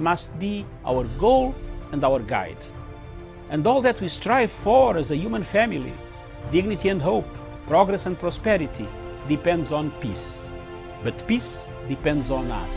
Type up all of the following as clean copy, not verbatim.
must be our goal and our guide. And all that we strive for as a human family, dignity and hope, progress and prosperity, depends on peace. But peace depends on us.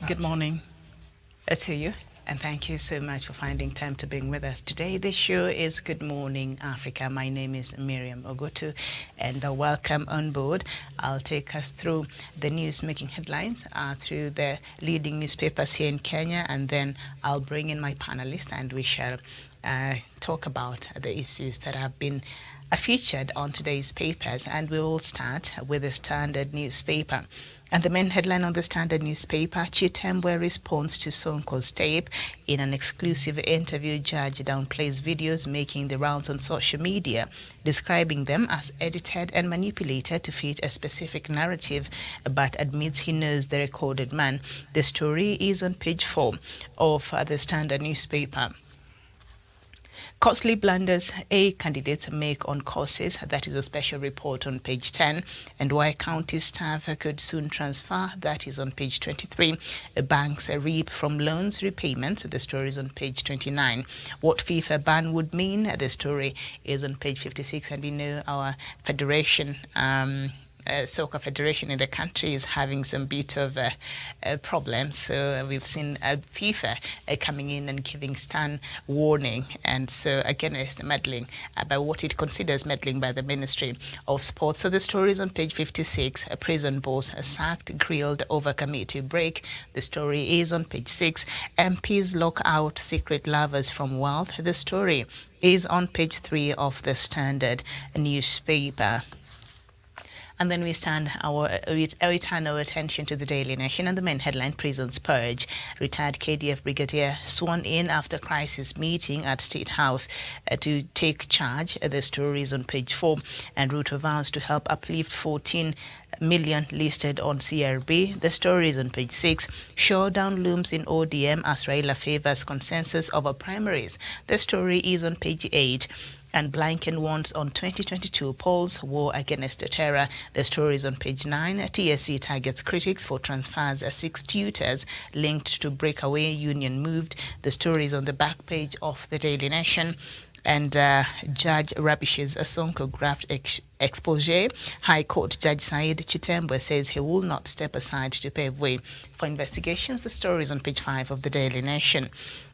Good morning to you, and thank you so much for finding time to be with us today. This show is Good Morning Africa. My name is Miriam Ogutu, and welcome on board. I'll take us through the news making headlines through the leading newspapers here in Kenya, and then I'll bring in my panelists and we shall talk about the issues that have been featured on today's papers. And we will start with the Standard newspaper. And the main headline on the Standard newspaper, Chitembwe responds to Sonko's tape. In an exclusive interview, judge downplays videos making the rounds on social media, describing them as edited and manipulated to fit a specific narrative, but admits he knows the recorded man. The story is on page 4 of the Standard newspaper. Costly blunders A candidates make on courses. That is a special report on page 10. And why county staff could soon transfer. That is on page 23. Banks reap from loans repayments. The story is on page 29. What FIFA ban would mean. The story is on page 56. And we know our federation, soccer federation in the country is having some bit of problems. So we've seen FIFA coming in and giving stern warning, and so against meddling by what it considers meddling by the Ministry of Sports. So the story is on page 56. A prison boss sacked, grilled over committee break. The story is on page 6. MPs lock out secret lovers from wealth. The story is on page 3 of the Standard newspaper. And then we turn our attention to the Daily Nation and the main headline, Prisons Purge. Retired KDF Brigadier sworn in after crisis meeting at State House to take charge. The story is on page 4. And Ruto vows to help uplift 14 million listed on CRB. The story is on page 6. Showdown looms in ODM as Raila favors consensus over primaries. The story is on page 8. And Blinken warns on 2022 polls, war against terror. The story is on page 9. TSC targets critics for transfers. 6 tutors linked to breakaway union moved. The story is on the back page of the Daily Nation. And Judge rubbishes a Sonko graft expose. High Court Judge Said Chitembwe says he will not step aside to pave way for investigations. The story is on page 5 of the Daily Nation.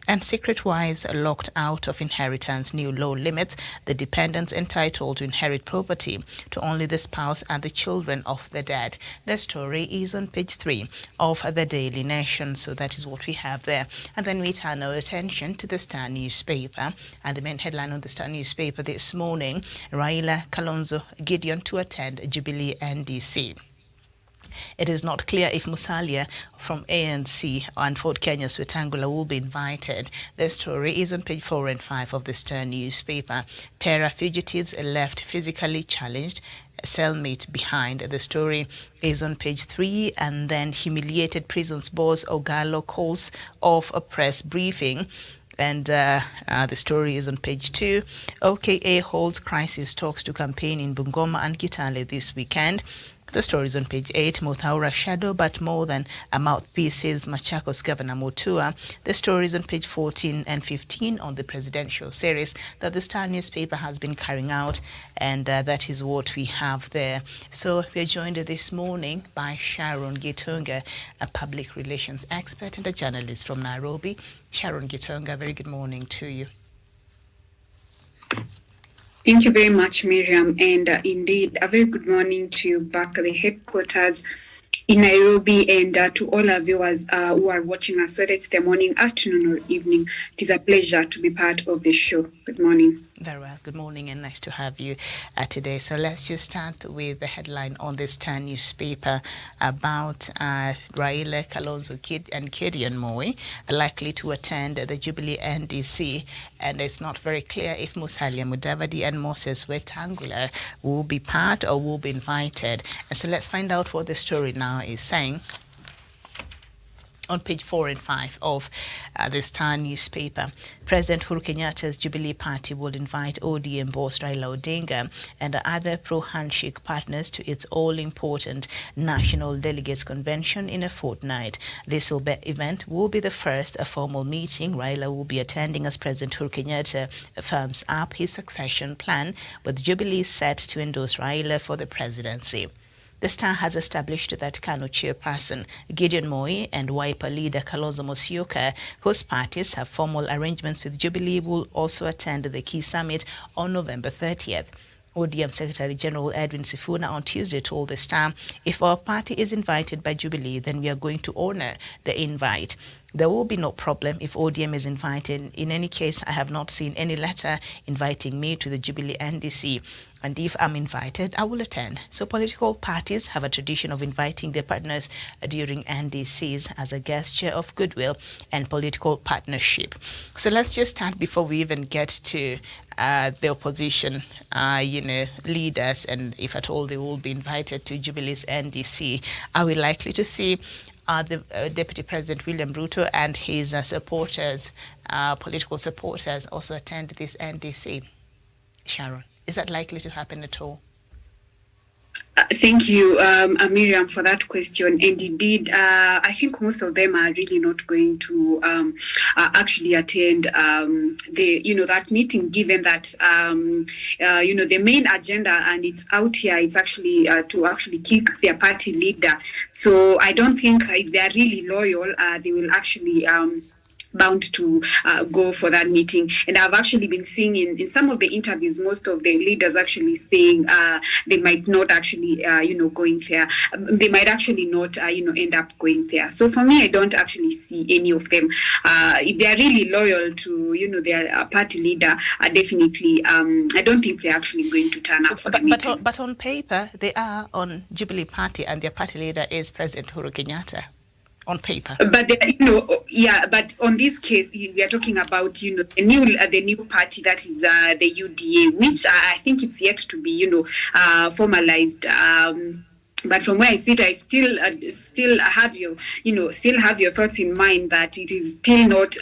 And secret wives locked out of inheritance. New law limits the dependents entitled to inherit property to only the spouse and the children of the dead. The story is on page 3 of the Daily Nation. So that is what we have there. And then we turn our attention to the Star newspaper. And the main headline on the Star newspaper this morning, Raila, Kalonzo, Gideon to attend Jubilee NDC. It is not clear if Musalia from ANC and Fort Kenya's Wetangula will be invited. The story is on page 4 and 5 of the Star newspaper. Terror fugitives left physically challenged, cellmate behind. The story is on page 3. And then humiliated prisons boss Ogalo calls off a press briefing. And the story is on page 2. OKA holds crisis talks to campaign in Bungoma and Kitale this weekend. The story is on page 8. Muthaura shadow, but more than a mouthpiece, says Machakos Governor Mutua. The story is on page 14 and 15 on the presidential series that the Star newspaper has been carrying out, and that is what we have there. So we are joined this morning by Sharon Gitonga, a public relations expert and a journalist from Nairobi. Sharon Gitonga, very good morning to you. Thank you very much, Miriam, and indeed, a very good morning to you back at the headquarters in Nairobi, and to all our viewers who are watching us, whether it's the morning, afternoon, or evening. It is a pleasure to be part of the show. Good morning. Very well. Good morning and nice to have you today. So let's just start with the headline on the Star newspaper about Raila, Kalonzo and Gideon Moi likely to attend the Jubilee NDC. And it's not very clear if Musalia Mudavadi and Moses Wetangula will be part or will be invited. And so let's find out what the story now is saying. On page 4 and 5 of the Star newspaper, President Uhuru Kenyatta's Jubilee Party will invite ODM boss Raila Odinga and other pro-handshake partners to its all-important National Delegates Convention in a fortnight. This event will be the first formal meeting Raila will be attending as President Uhuru Kenyatta firms up his succession plan, with Jubilee set to endorse Raila for the presidency. The Star has established that KANU chairperson Gideon Moi and Wiper leader Kalonzo Musyoka, whose parties have formal arrangements with Jubilee, will also attend the key summit on November 30th. ODM Secretary General Edwin Sifuna on Tuesday told the Star, "If our party is invited by Jubilee, then we are going to honor the invite. There will be no problem if ODM is invited. In any case, I have not seen any letter inviting me to the Jubilee NDC. And if I'm invited, I will attend." So political parties have a tradition of inviting their partners during NDCs as a gesture of goodwill and political partnership. So let's just start before we even get to the opposition, leaders, and if at all they will be invited to Jubilee's NDC. Are we likely to see the Deputy President William Ruto and his supporters, political supporters, also attend this NDC? Sharon, is that likely to happen at all? Thank you, Miriam, for that question. And indeed, I think most of them are really not going to actually attend that meeting, given that the main agenda, and it's out here, it's actually to actually kick their party leader. So I don't think if they are really loyal, they will actually bound to go for that meeting. And I've actually been seeing in some of the interviews, most of the leaders actually saying they might not actually, going there. They might actually not, end up going there. So for me, I don't actually see any of them. If they are really loyal to, their party leader, definitely, I don't think they're actually going to turn up for the meeting. But on paper, they are on Jubilee Party, and their party leader is President Uhuru Kenyatta. On paper, but but on this case we are talking about the new party, that is the UDA, which I think it's yet to be formalized. But from where I sit, I still have your thoughts in mind that it is still not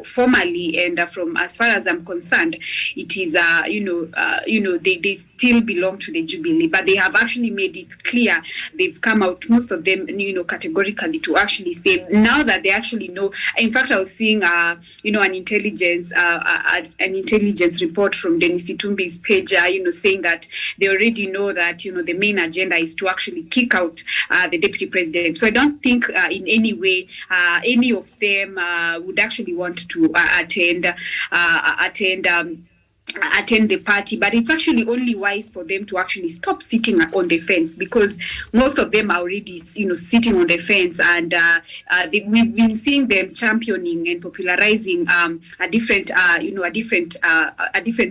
formally, and from as far as I'm concerned, it is they still belong to the Jubilee, but they have actually made it clear. They've come out, most of them, categorically, to actually say now that they actually know. In fact, I was seeing an intelligence report from Dennis Itumbi's page, saying that they already know that the main agenda is to actually kick out the deputy president. So I don't think in any way any of them would actually want to attend the party, but it's actually only wise for them to actually stop sitting on the fence, because most of them are already sitting on the fence, and we've been seeing them championing and popularizing a different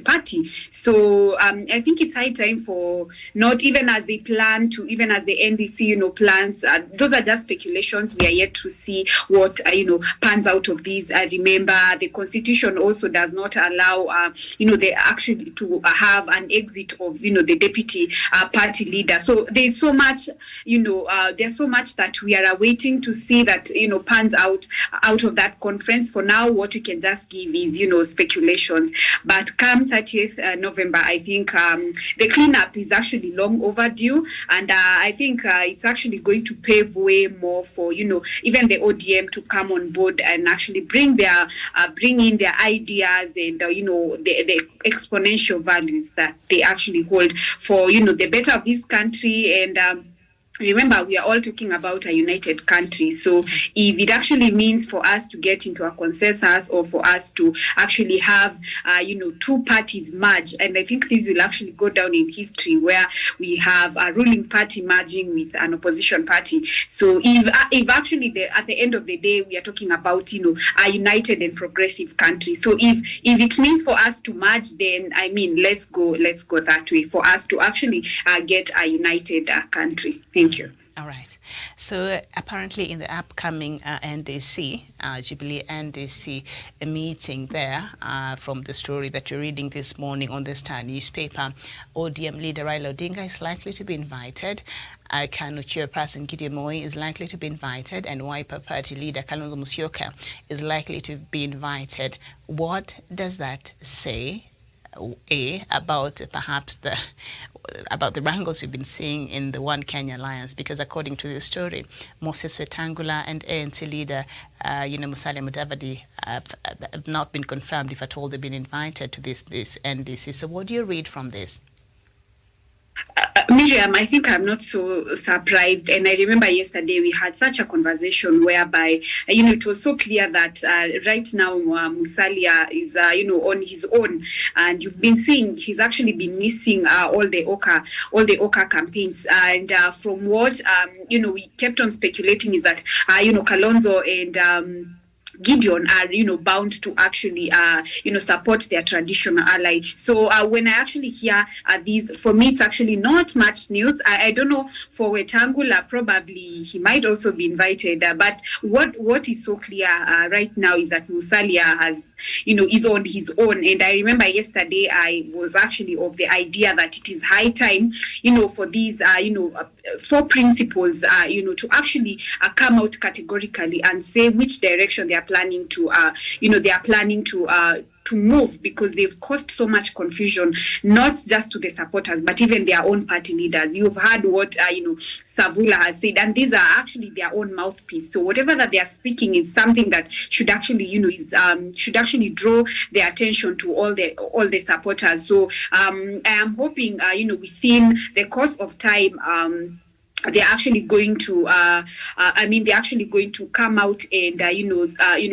party. So I think it's high time for, not even as they plan to, even as the NDC plans, those are just speculations. We are yet to see what pans out of these. I remember the constitution also does not allow they actually to have an exit of the deputy party leader. So there's so much there's so much that we are awaiting to see that pans out of that conference. For now, what we can just give is speculations, but come 30th November, I think the cleanup is actually long overdue, and I think it's actually going to pave way more for even the ODM to come on board and actually bring in their ideas and the exponential values that they actually hold for the better of this country, and remember, we are all talking about a united country. So if it actually means for us to get into a consensus, or for us to actually have, two parties merge, and I think this will actually go down in history, where we have a ruling party merging with an opposition party. So if actually at the end of the day, we are talking about, a united and progressive country. So if it means for us to merge, then I mean, let's go that way, for us to actually get a united country. Thank you. All right. So apparently in the upcoming NDC, Jubilee NDC meeting there, from the story that you're reading this morning on the Star newspaper, ODM leader Raila Odinga is likely to be invited. KANU chairperson Gideon Moi is likely to be invited, and Wiper Party leader Kalonzo Musyoka is likely to be invited. What does that say, about perhaps about the wrangles we've been seeing in the One Kenya Alliance? Because according to the story, Moses Wetangula and ANC leader Musalia Mudavadi have not been confirmed, if at all they've been invited to this NDC. So what do you read from this? Miriam, I think I'm not so surprised. And I remember yesterday we had such a conversation whereby, it was so clear that right now Musalia is, on his own. And you've been seeing he's actually been missing all the Oka campaigns. And from what, we kept on speculating is that, Kalonzo and Gideon are, bound to actually, support their traditional ally. So when I actually hear these, for me, it's actually not much news. I don't know, for Wetangula, probably he might also be invited. But what is so clear right now is that Musalia is on his own. And I remember yesterday I was actually of the idea that it is high time, for these, four principles, to actually come out categorically and say which direction they are planning to, to move, because they've caused so much confusion, not just to the supporters, but even their own party leaders. You've heard what, Savula has said, and these are actually their own mouthpiece. So whatever that they are speaking is something that should actually, should actually draw their attention to all the supporters. So I am hoping, within the course of time, they're actually going to come out and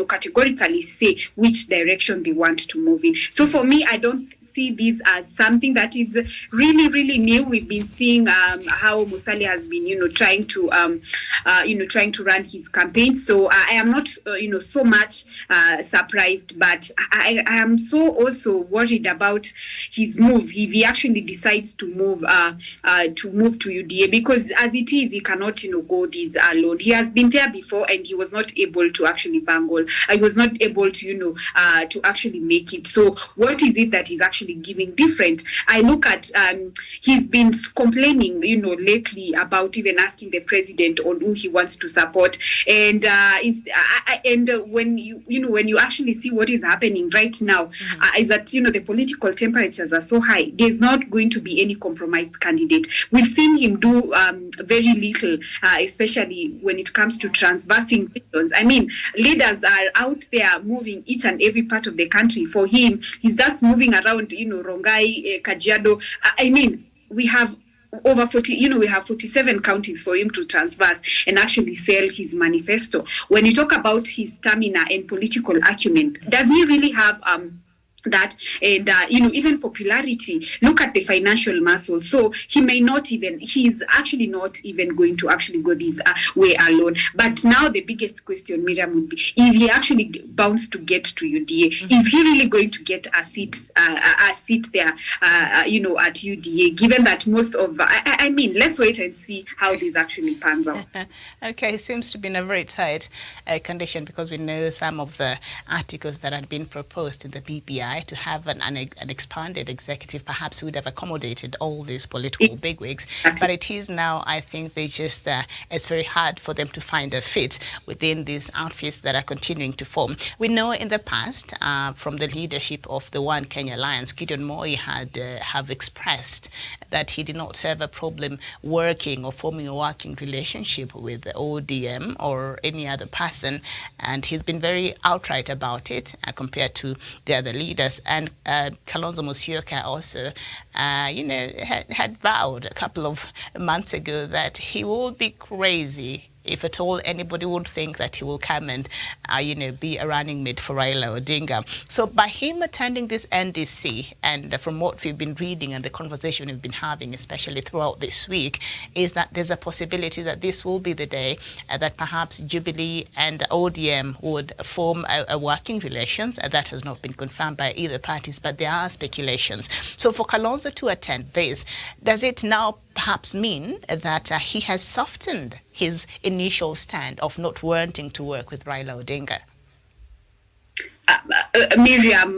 categorically say which direction they want to move in. So for me, I don't see this as something that is really, really new. We've been seeing how Musalia has been, trying to run his campaign. So I am not, so much surprised, but I am so also worried about his move if he actually decides to move to UDA, because as it is, he cannot, go this alone. He has been there before and he was not able to actually bangle. He was not able to, to actually make it. So what is it that is actually giving different? I look at, he's been complaining, lately about even asking the president on who he wants to support. And when you actually see what is happening right now, is that, the political temperatures are so high. There's not going to be any compromised candidate. We've seen him do very little, especially when it comes to transversing regions. I mean, leaders are out there moving each and every part of the country. For him, he's just moving around, Rongai, Kajiado. I mean, we have over 40, we have 47 counties for him to transverse and actually sell his manifesto. When you talk about his stamina and political acumen, does he really have that? And even popularity, look at the financial muscle. So he's actually not even going to actually go this way alone. But now the biggest question, Miriam, would be, if he actually bounds to get to UDA, is he really going to get a seat there, at UDA, given that most of, I mean, let's wait and see how this actually pans out. Okay, it seems to be in a very tight condition, because we know some of the articles that had been proposed in the BBI to have an expanded executive perhaps would have accommodated all these political bigwigs. But it is now, I think they just, it's very hard for them to find a fit within these outfits that are continuing to form. We know in the past, from the leadership of the One Kenya Alliance, Gideon Moi have expressed that he did not have a problem working or forming a working relationship with the ODM or any other person. And he's been very outright about it compared to the other leaders. leaders. And Kalonzo Musyoka also, had vowed a couple of months ago that he will be crazy if at all anybody would think that he will come and, be a running mate for Raila Odinga. So by him attending this NDC, and from what we've been reading and the conversation we've been having, especially throughout this week, is that there's a possibility that this will be the day that perhaps Jubilee and ODM would form a working relations. That has not been confirmed by either parties, but there are speculations. So for Kalonzo to attend this, does it now perhaps mean that he has softened his initial stand of not wanting to work with Raila Odinga? Miriam,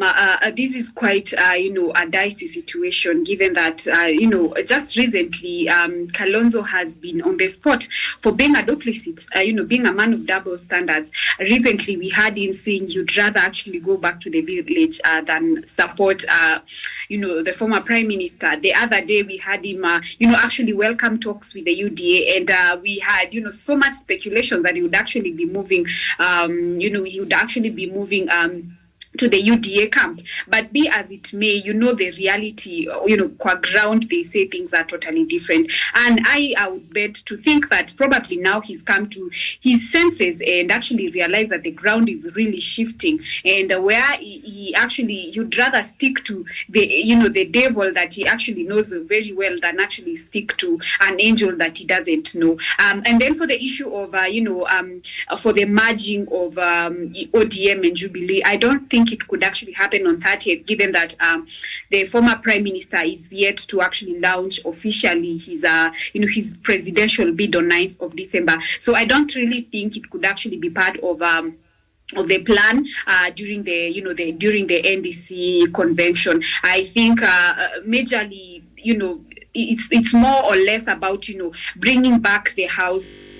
this is quite, a dicey situation, given that, just recently, Kalonzo has been on the spot for being a duplicit, being a man of double standards. Recently, we had him saying he'd rather actually go back to the village than support, the former prime minister. The other day, we had him, actually welcome talks with the UDA, and we had, so much speculation that he would actually be moving, to the UDA camp. But be as it may, the reality, qua ground, they say things are totally different. And I would bet to think that probably now he's come to his senses and actually realized that the ground is really shifting, and where you'd rather stick to the devil that he actually knows very well than actually stick to an angel that he doesn't know. And then for the issue of, for the merging of ODM and Jubilee, I don't think it could actually happen on 30th, given that the former prime minister is yet to actually launch officially his presidential bid on 9th of December. So I don't really think it could actually be part of the plan during the NDC convention. I think majorly, it's more or less about bringing back the house.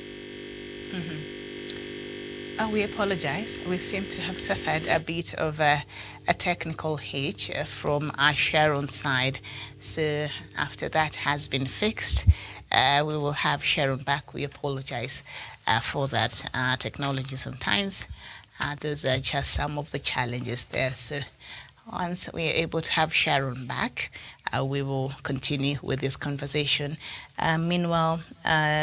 We apologize. We seem to have suffered a bit of a technical hitch from our Sharon's side. So after that has been fixed, we will have Sharon back. We apologize for that technology sometimes. Those are just some of the challenges there. So once we are able to have Sharon back, we will continue with this conversation. Meanwhile,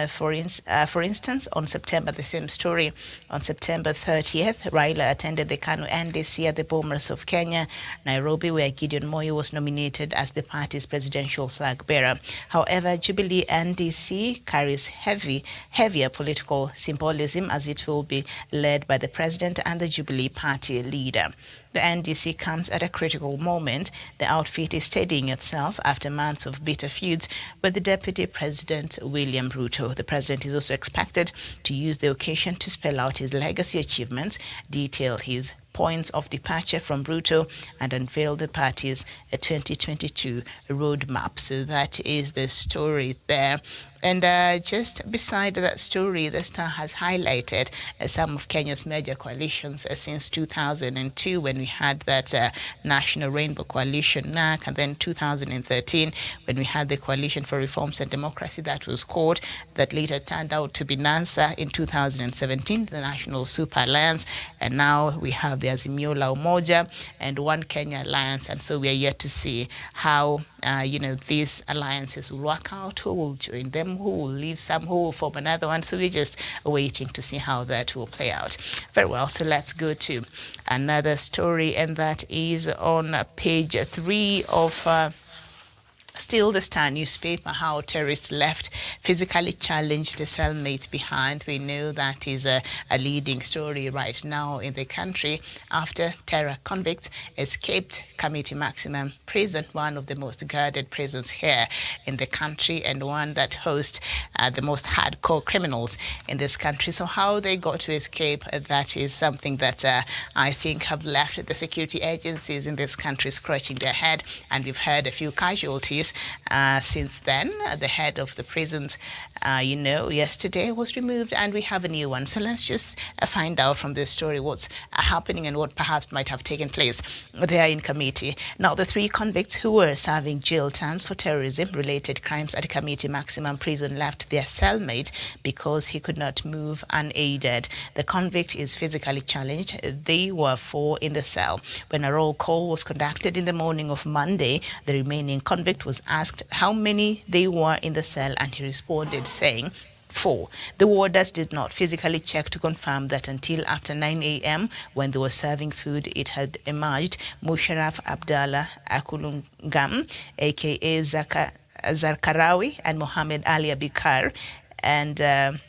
for instance, on September, the same story, on September 30th, Raila attended the KANU NDC at the Bomas of Kenya, Nairobi, where Gideon Moi was nominated as the party's presidential flag bearer. However, Jubilee NDC carries heavier political symbolism, as it will be led by the president and the Jubilee party leader. The NDC comes at a critical moment. The outfit is steadying itself after months of bitter feuds with the Deputy President William Ruto. The president is also expected to use the occasion to spell out his legacy achievements, detail his points of departure from Ruto, and unveil the party's 2022 roadmap. So that is the story there. And just beside that story, the Star has highlighted some of Kenya's major coalitions since 2002, when we had that National Rainbow Coalition, NAC, and then 2013, when we had the Coalition for Reforms and Democracy that was called, that later turned out to be NANSA in 2017, the National Super Alliance, and now we have the Azimio la Umoja and One Kenya Alliance. And so we are yet to see how these alliances will work out, who will join them, who will leave some, who will form another one. So we're just waiting to see how that will play out. Very well, so let's go to another story, and that is on page 3 of still the Star newspaper, how terrorists left physically challenged cellmates behind. We know that is a leading story right now in the country after terror convicts escaped Kamiti Maximum Prison, one of the most guarded prisons here in the country and one that hosts the most hardcore criminals in this country. So how they got to escape, that is something that I think have left the security agencies in this country scratching their head, and we've heard a few casualties since then. The head of the prisons, yesterday was removed, and we have a new one. So let's just find out from this story what's happening and what perhaps might have taken place there in Kamiti. Now, the 3 convicts who were serving jail terms for terrorism-related crimes at Kamiti Maximum Prison left their cellmate because he could not move unaided. The convict is physically challenged. They were 4 in the cell. When a roll call was conducted in the morning of Monday, the remaining convict was asked how many they were in the cell, and he responded saying 4. The warders did not physically check to confirm that until after 9 a.m. when they were serving food, it had emerged. Musharraf Abdallah Akulungam, aka Zarkarawi, and Mohammed Ali Abikar, and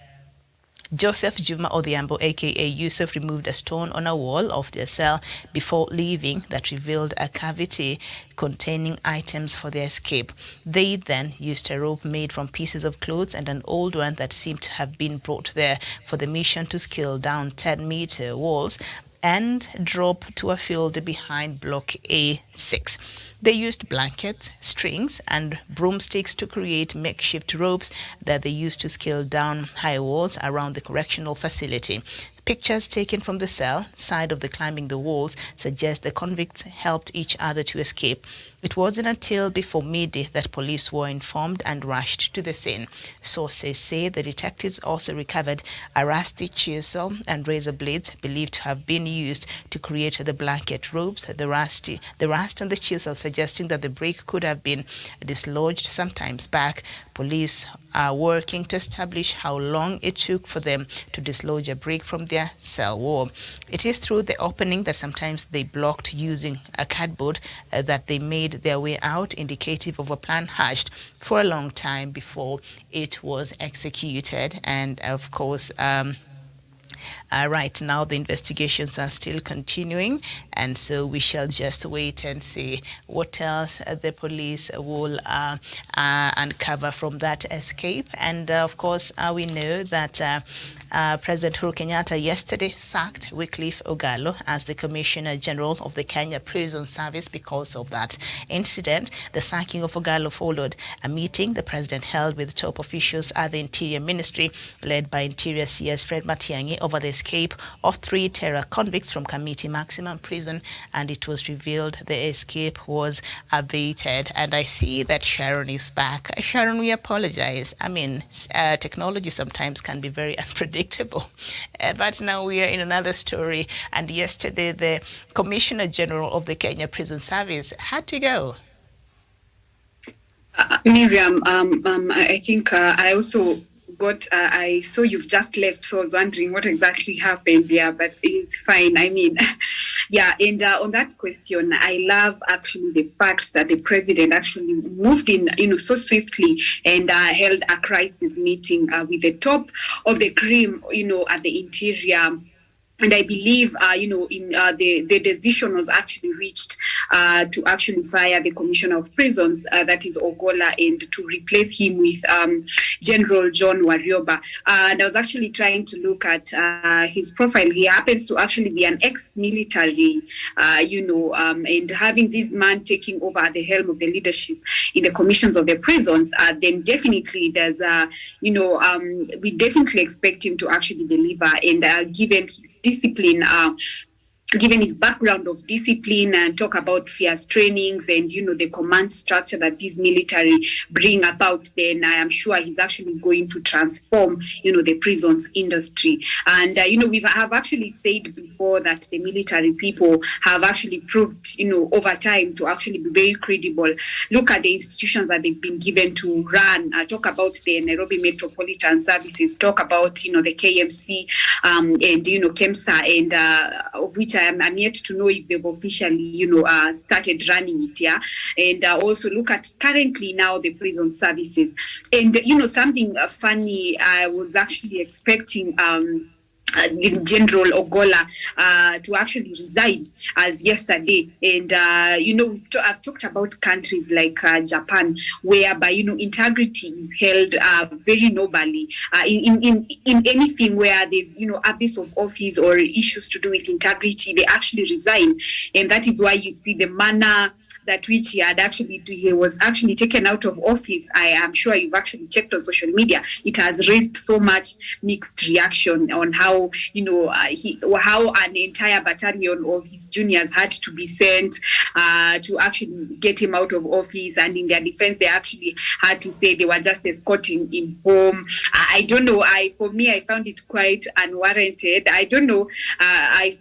Joseph Juma Odhiambo, aka Yusuf, removed a stone on a wall of their cell before leaving that revealed a cavity containing items for their escape. They then used a rope made from pieces of clothes and an old one that seemed to have been brought there for the mission to scale down 10-meter walls and drop to a field behind Block A6. They used blankets, strings, and broomsticks to create makeshift ropes that they used to scale down high walls around the correctional facility. Pictures taken from the cell side of the climbing the walls suggest the convicts helped each other to escape. It wasn't until before midday that police were informed and rushed to the scene. Sources say the detectives also recovered a rusty chisel and razor blades believed to have been used to create the blanket ropes. The rust on the chisel suggesting that the brick could have been dislodged sometimes back. Police are working to establish how long it took for them to dislodge a brick from their cell wall. It is through the opening that sometimes they blocked using a cardboard that they made their way out, indicative of a plan hatched for a long time before it was executed. And of course, right now the investigations are still continuing, and so we shall just wait and see what else the police will uncover from that escape. And of course, we know that President Uhuru Kenyatta yesterday sacked Wycliffe Ogalo as the Commissioner General of the Kenya Prison Service because of that incident. The sacking of Ogalo followed a meeting the president held with top officials at the Interior Ministry, led by Interior CS Fred Matiang'i, over the escape of 3 terror convicts from Kamiti Maximum Prison, and it was revealed the escape was abated. And I see that Sharon is back. Sharon, we apologize. I mean, technology sometimes can be very unpredictable. But now we are in another story, and yesterday the Commissioner General of the Kenya Prison Service had to go. Miriam, I think I also I saw you've just left, so I was wondering what exactly happened there, but it's fine. I mean, yeah, and on that question, I love actually the fact that the president actually moved in, so swiftly and held a crisis meeting with the top of the cream, at the Interior. And I believe, the decision was actually reached to actually fire the Commissioner of Prisons, that is Ogolla, and to replace him with General John Warioba. And I was actually trying to look at his profile. He happens to actually be an ex-military, and having this man taking over at the helm of the leadership in the commissions of the prisons, then definitely there's, we definitely expect him to actually deliver. And given his discipline, given his background of discipline, and talk about fierce trainings and, the command structure that these military bring about, then I am sure he's actually going to transform, the prisons industry. And, we have actually said before that the military people have actually proved, over time to actually be very credible. Look at the institutions that they've been given to run. Talk about the Nairobi Metropolitan Services, talk about, the KMC and, KEMSA, and of which I'm yet to know if they've officially, started running it, yeah. And also look at currently now the prison services. And, something funny, I was actually expecting General Ogolla to actually resign as yesterday. And, I've talked about countries like Japan, whereby, integrity is held very nobly. In anything where there's, abuse of office or issues to do with integrity, they actually resign. And that is why you see the manner that which he was actually taken out of office, I am sure you've actually checked on social media. It has raised so much mixed reaction on how, how an entire battalion of his juniors had to be sent to actually get him out of office. And in their defense, they actually had to say they were just escorting him home. I don't know. For me, I found it quite unwarranted. I don't know. I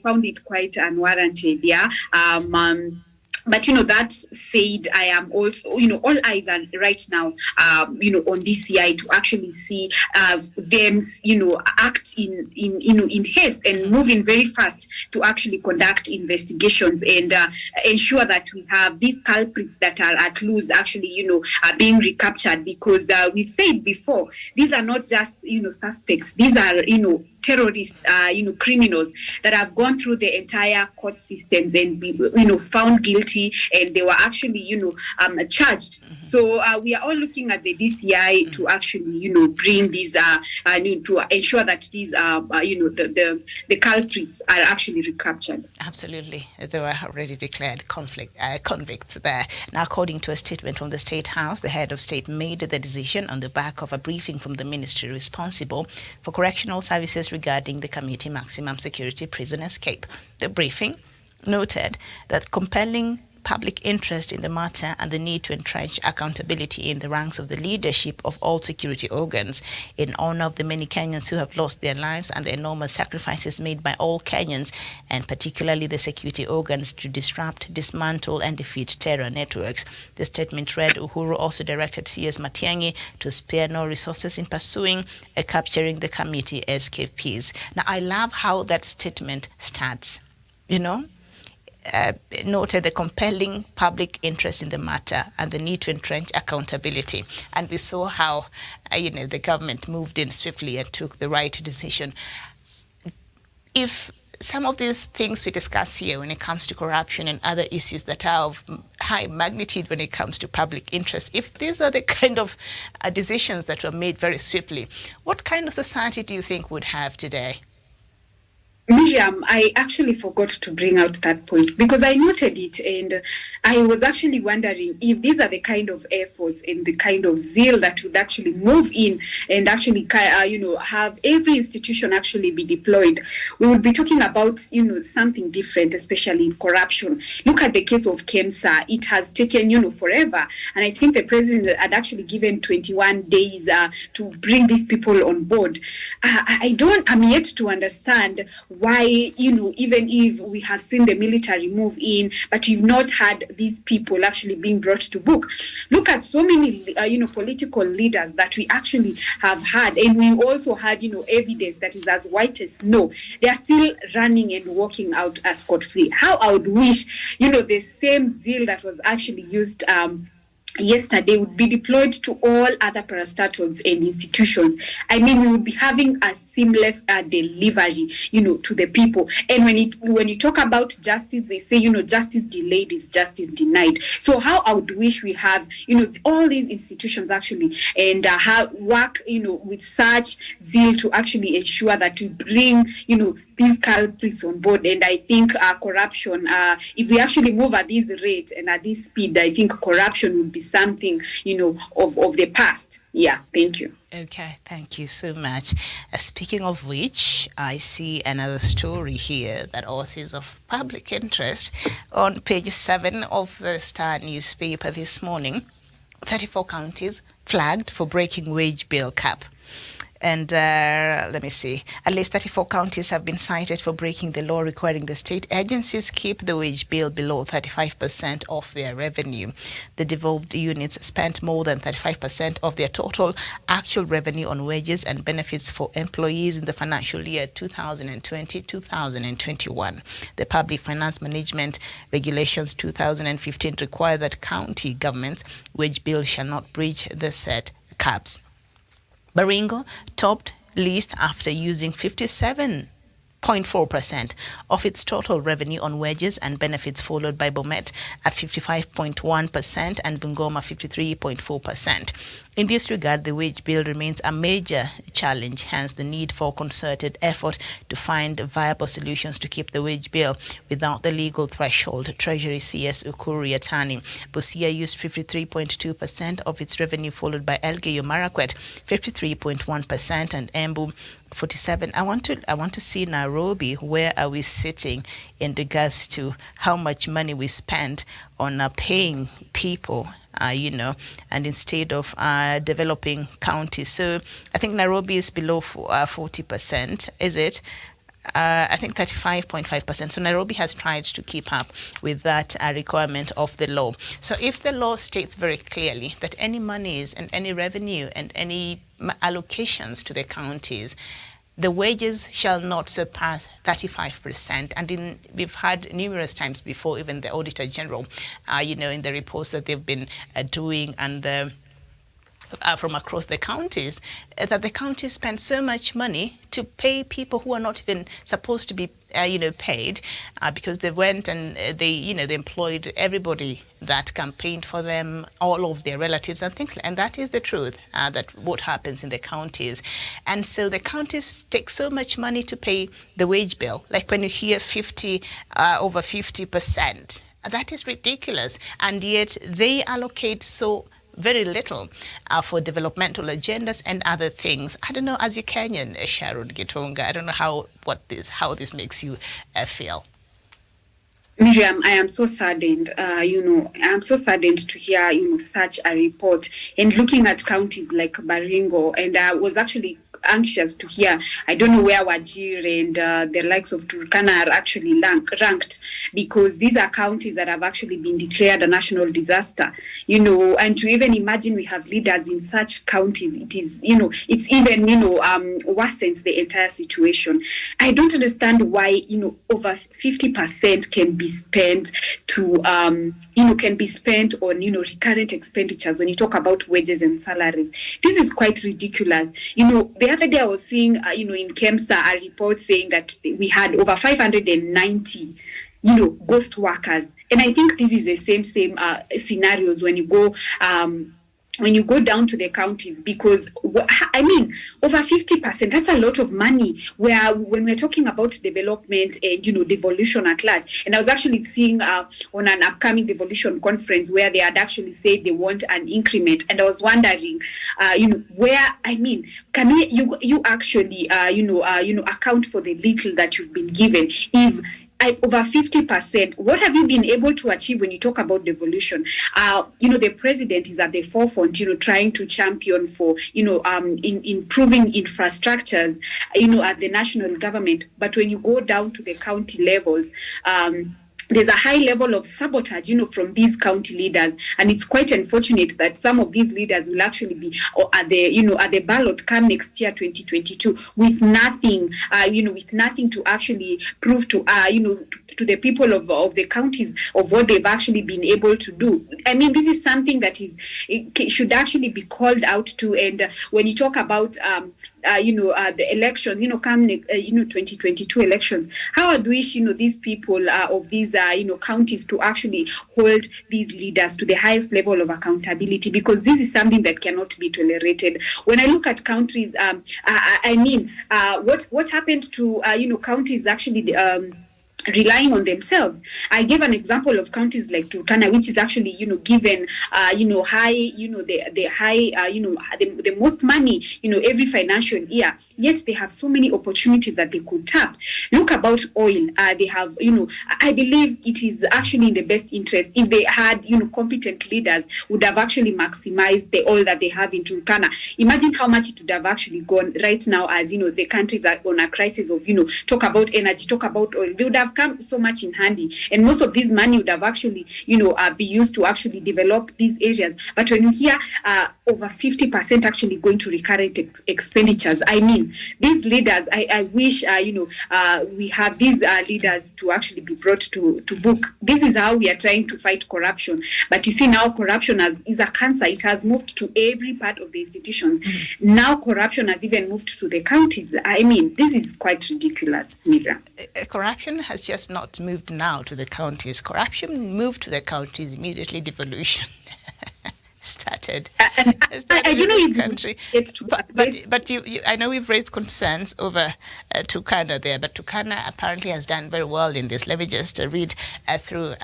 found it quite unwarranted. Yeah. But that said, I am also, all eyes are right now, on DCI to actually see them, act in haste and moving very fast to actually conduct investigations and ensure that we have these culprits that are at loose actually, are being recaptured, because we've said before, these are not just, suspects. These are, terrorists, criminals that have gone through the entire court systems and be, found guilty, and they were actually, charged. Mm-hmm. So we are all looking at the DCI to actually, bring these, to ensure that these, the culprits are actually recaptured. Absolutely, they were already declared convicts there. Now, according to a statement from the State House, the head of state made the decision on the back of a briefing from the ministry responsible for correctional services regarding the Committee Maximum Security Prison Escape. The briefing noted that compelling public interest in the matter and the need to entrench accountability in the ranks of the leadership of all security organs in honor of the many Kenyans who have lost their lives and the enormous sacrifices made by all Kenyans, and particularly the security organs, to disrupt, dismantle and defeat terror networks. The statement read, Uhuru also directed CS Matiang'i to spare no resources in pursuing and capturing the committee escapees. Now, I love how that statement starts, noted the compelling public interest in the matter and the need to entrench accountability. And we saw how, the government moved in swiftly and took the right decision. If some of these things we discuss here when it comes to corruption and other issues that are of high magnitude when it comes to public interest, if these are the kind of decisions that were made very swiftly, what kind of society do you think would have today? Miriam, I actually forgot to bring out that point because I noted it, and I was actually wondering if these are the kind of efforts and the kind of zeal that would actually move in and actually, have every institution actually be deployed. We would be talking about, something different, especially in corruption. Look at the case of KEMSA. It has taken, forever. And I think the president had actually given 21 days to bring these people on board. I'm yet to understand why, even if we have seen the military move in, but we've not had these people actually being brought to book. Look at so many, political leaders that we actually have had, and we also had, evidence that is as white as snow. They are still running and walking out scot-free. How I would wish, the same zeal that was actually used yesterday would be deployed to all other parastatals and institutions. I mean, we would be having a seamless delivery, to the people. And when you talk about justice, they say, justice delayed is justice denied. So how I would wish we have, all these institutions actually, and work, with such zeal to actually ensure that we bring, these culprits on board. And I think corruption, if we actually move at this rate and at this speed, I think corruption will be something, of the past. Yeah, thank you. Okay, thank you so much. Speaking of which, I see another story here that also is of public interest. On page 7 of the Star newspaper this morning, 34 counties flagged for breaking wage bill cap. And let me see, at least 34 counties have been cited for breaking the law requiring the state agencies keep the wage bill below 35% of their revenue. The devolved units spent more than 35% of their total actual revenue on wages and benefits for employees in the financial year 2020-2021. The Public Finance Management Regulations 2015 require that county governments' wage bills shall not breach the set caps. Baringo topped list after using 57 0.4% of its total revenue on wages and benefits, followed by Bomet at 55.1% and Bungoma 53.4%. In this regard, the wage bill remains a major challenge, hence the need for concerted effort to find viable solutions to keep the wage bill without the legal threshold. Treasury CS Ukuri Atani. Busia used 53.2% of its revenue, followed by Elgeyo Marakwet 53.1% and Embu 47. I want to see Nairobi. Where are we sitting in regards to how much money we spend on paying people, and instead of developing counties? So I think Nairobi is below 40%, is it? I think 35.5%. So Nairobi has tried to keep up with that requirement of the law. So if the law states very clearly that any monies and any revenue and any allocations to the counties, the wages shall not surpass 35%. And we've had numerous times before, even the Auditor General, in the reports that they've been doing and from across the counties, that the counties spend so much money to pay people who are not even supposed to be, paid, because they went and they employed everybody that campaigned for them, all of their relatives and things. And that is the truth, that what happens in the counties. And so the counties take so much money to pay the wage bill. Like when you hear over 50%, that is ridiculous. And yet they allocate so very little for developmental agendas and other things. I don't know, as a Kenyan, Sharon Gitonga, I don't know how this makes you feel. Miriam, I am so saddened, I am so saddened to hear, such a report, and looking at counties like Baringo, and I was actually anxious to hear, I don't know where Wajir and the likes of Turkana are actually ranked, because these are counties that have actually been declared a national disaster, and to even imagine we have leaders in such counties, it is, it's even, worsens the entire situation. I don't understand why, over 50% can be spent to, can be spent on, recurrent expenditures when you talk about wages and salaries. This is quite ridiculous. The other day I was seeing, in KEMSA, a report saying that we had over 590, ghost workers. And I think this is the same scenarios when you go down to the counties, because over 50%, that's a lot of money, where when we're talking about development and, devolution at large. And I was actually seeing on an upcoming devolution conference where they had actually said they want an increment. And I was wondering, can you actually, account for the little that you've been given? If over 50%, what have you been able to achieve when you talk about devolution? The president is at the forefront, trying to champion for, improving infrastructures, at the national government. But when you go down to the county levels, there's a high level of sabotage, from these county leaders, and it's quite unfortunate that some of these leaders will actually be at the ballot come next year, 2022, with nothing, with nothing to actually prove to, to the people of the counties of what they've actually been able to do. This is something that should actually be called out to. And when you talk about the election, come 2022 elections, how I'd wish these people of these counties to actually hold these leaders to the highest level of accountability, because this is something that cannot be tolerated. When I look at countries, what happened to counties actually relying on themselves. I gave an example of counties like Turkana, which is actually, given, high, the most money, every financial year, yet they have so many opportunities that they could tap. Look about oil. They have, I believe it is actually in the best interest if they had, competent leaders would have actually maximized the oil that they have in Turkana. Imagine how much it would have actually gone right now as, the countries are on a crisis of, talk about energy, talk about oil. They would have come so much in handy, and most of this money would have actually be used to actually develop these areas. But when you hear over 50% actually going to recurrent expenditures. I mean, these leaders, I wish, we have these leaders to actually be brought to book. This is how we are trying to fight corruption. But you see now corruption is a cancer. It has moved to every part of the institution. Mm-hmm. Now corruption has even moved to the counties. I mean, this is quite ridiculous, Mira. Corruption has just not moved now to the counties. Corruption moved to the counties immediately devolution started. I don't know if country. But you, I know we've raised concerns over Turkana there, but Turkana apparently has done very well in this. Let me just read through.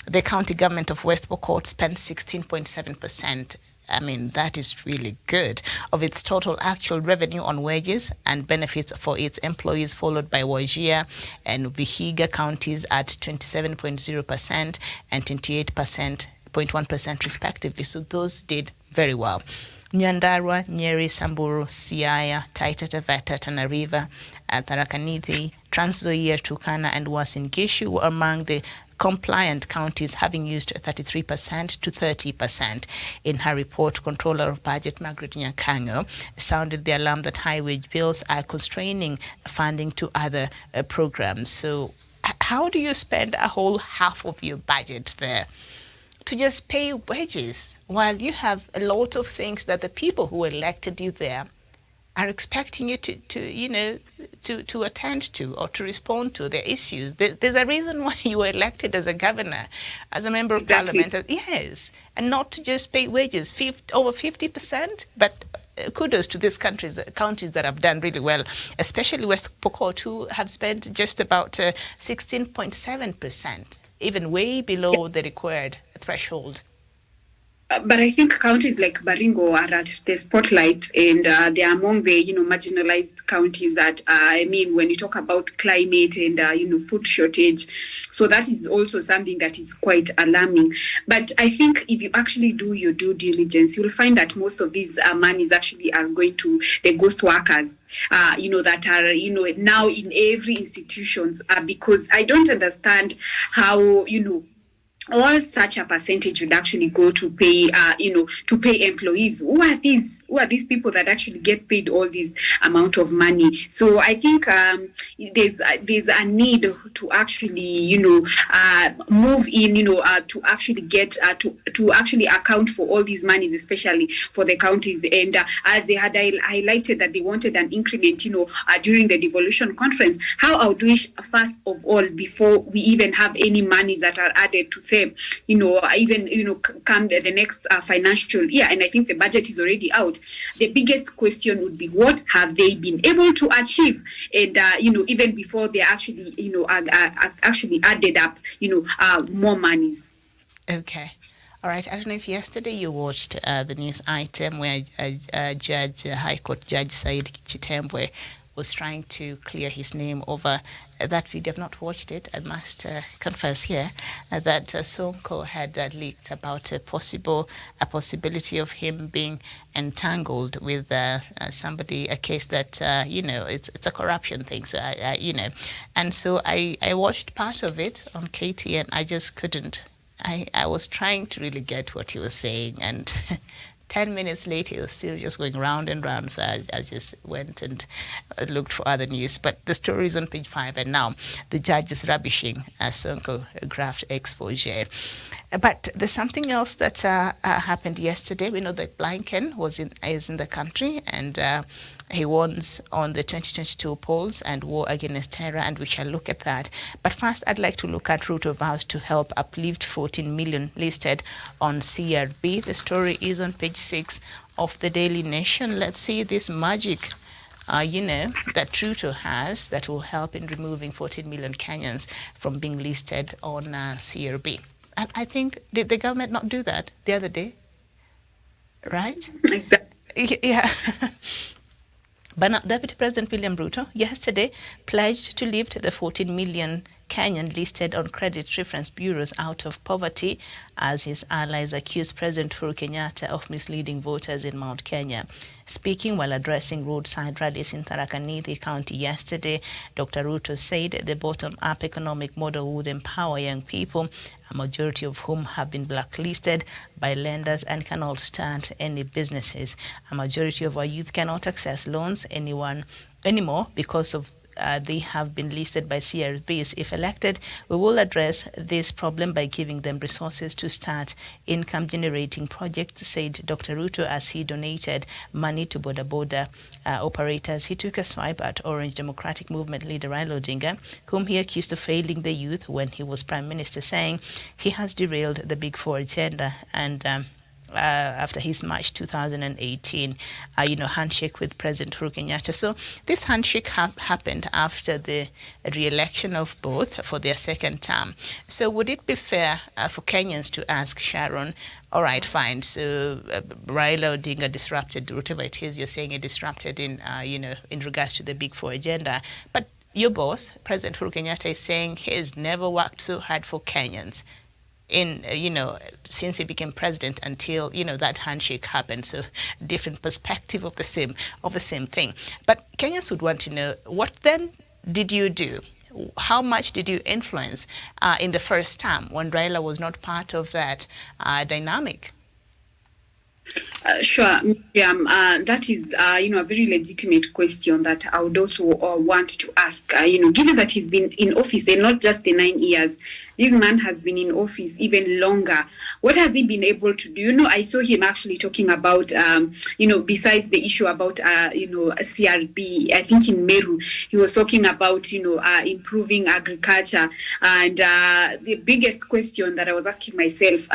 The county government of West Pokot spent 16.7%. I mean, that is really good, of its total actual revenue on wages and benefits for its employees, followed by Wajir and Vihiga counties at 27.0% and 28.1% respectively. So those did very well. Nyandarua, Nyeri, Samburu, Siaya, Taita Taveta, Tana River, Tharaka Nithi, Trans Nzoia, Turkana, and Uasin Gishu were among the compliant counties, having used 33% to 30%. In her report, Controller of Budget Margaret Nyakango sounded the alarm that high wage bills are constraining funding to other programs. So how do you spend a whole half of your budget there to just pay wages while you have a lot of things that the people who elected you there are expecting you to attend to or to respond to their issues? There's a reason why you were elected as a governor, as a member of parliament. Yes, and not to just pay wages, over 50%. But kudos to these counties that have done really well, especially West Pokot, who have spent just about 16.7%, even way below the required threshold. But I think counties like Baringo are at the spotlight, and they are among the marginalized counties that when you talk about climate and food shortage, so that is also something that is quite alarming. But I think if you actually do your due diligence, you'll find that most of these monies actually are going to the ghost workers. That are now in every institutions, because I don't understand how all such a percentage would actually go to pay to pay employees. Who are these people that actually get paid all this amount of money? So I think there's a need to actually move in to actually get to actually account for all these monies, especially for the counties. And as they had highlighted that they wanted an increment during the devolution conference, how I would wish first of all, before we even have any monies that are added to them, come the next financial year, and I think the budget is already out, the biggest question would be what have they been able to achieve, and even before they actually actually added up more monies. Okay. All right. I don't know if yesterday you watched the news item where High Court Judge Said Chitembwe was trying to clear his name over that video. I've not watched it, I must confess here, that Sonko had leaked about a possibility of him being entangled with somebody, a case that, it's a corruption thing. So, and so I watched part of it on KT and I just couldn't. I was trying to really get what he was saying, and 10 minutes later, it was still just going round and round. So I just went and looked for other news. But the story is on page 5. And now the judge is rubbishing Sonko graft exposure. But there's something else that happened yesterday. We know that Blinken is in the country, and he won on the 2022 polls and war against terror, and we shall look at that. But first, I'd like to look at route of vows to help uplift 14 million listed on CRB. The story is on page 6 of the Daily Nation. Let's see this magic, that Ruto has that will help in removing 14 million Kenyans from being listed on CRB. And I think, did the government not do that the other day? Right? Exactly. Yeah. But Deputy President William Ruto yesterday pledged to lift the 14 million Kenyan listed on credit reference bureaus out of poverty, as his allies accused President Uhuru Kenyatta of misleading voters in Mount Kenya. Speaking while addressing roadside rallies in Tharaka Nithi County yesterday, Dr. Ruto said the bottom-up economic model would empower young people, a majority of whom have been blacklisted by lenders and cannot start any businesses. A majority of our youth cannot access loans anymore because of they have been listed by CRBs. If elected, we will address this problem by giving them resources to start income-generating projects, said Dr. Ruto as he donated money to border operators. He took a swipe at Orange Democratic Movement leader Raila Odinga, whom he accused of failing the youth when he was Prime Minister, saying he has derailed the Big Four agenda and after his March 2018, handshake with President Uhuru Kenyatta. So this handshake happened after the re-election of both for their second term. So would it be fair for Kenyans to ask Sharon, all right, fine, so Raila Odinga disrupted, whatever it is you're saying, it disrupted in regards to the Big Four agenda, but your boss, President Uhuru Kenyatta, is saying he's never worked so hard for Kenyans since he became president until that handshake happened. So different perspective of the same thing. But Kenyans would want to know, what then did you do? How much did you influence in the first term when Raila was not part of that dynamic? Sure, Miriam. That is, a very legitimate question that I would also want to ask. Given that he's been in office, and not just the 9 years, this man has been in office even longer. What has he been able to do? I saw him actually talking about, besides the issue about, CRB, I think in Meru, he was talking about, improving agriculture. And the biggest question that I was asking myself